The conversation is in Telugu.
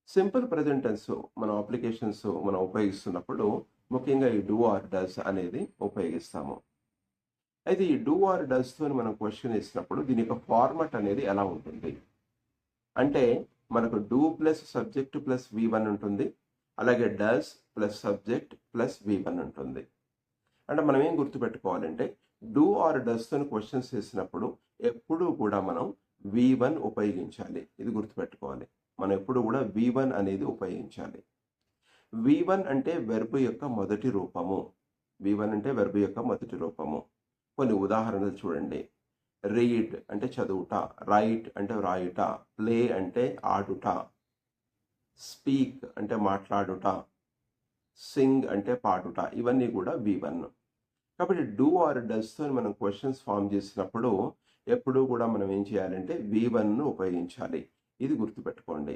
సింపుల్ ప్రెజెంట్ టెన్స్ మనం అప్లికేషన్స్ మనం ఉపయోగిస్తున్నప్పుడు ముఖ్యంగా ఈ డూ ఆర్ డస్ అనేది ఉపయోగిస్తాము. అయితే ఈ డూ ఆర్ డస్‌తో మనం క్వెషన్ ఇచ్చినప్పుడు దీని యొక్క ఫార్మాట్ అనేది ఎలా ఉంటుంది? అంటే మనకు డూ ప్లస్ సబ్జెక్ట్ ప్లస్ వి1 ఉంటుంది. అలాగే డస్ ప్లస్ సబ్జెక్ట్ ప్లస్ వి1 ఉంటుంది. అంటే మనం ఏం గుర్తుపెట్టుకోవాలంటే డూ ఆర్ డస్‌తో క్వెషన్స్ చేసినప్పుడు ఎప్పుడూ కూడా మనం వి1 ఉపయోగించాలి. ఇది గుర్తుపెట్టుకోవాలి. మనం ఎప్పుడు కూడా వి1 అనేది ఉపయోగించాలి. వి1 అంటే వెర్బ్ యొక్క మొదటి రూపము. వి1 అంటే వెర్బ్ యొక్క మొదటి రూపము. కొన్ని ఉదాహరణలు చూడండి. రీడ్ అంటే చదువుట, రైట్ అంటే వ్రాయుట, ప్లే అంటే ఆడుట, స్పీక్ అంటే మాట్లాడుట, సింగ్ అంటే పాడుట. ఇవన్నీ కూడా వి1. కాబట్టి డూ ఆర్ డస్‌తో మనం క్వెషన్స్ ఫార్మ్ చేసినప్పుడు ఎప్పుడూ కూడా మనం ఏం చేయాలంటే వి1ను ఉపయోగించాలి. ఇది గుర్తుపెట్టుకోండి.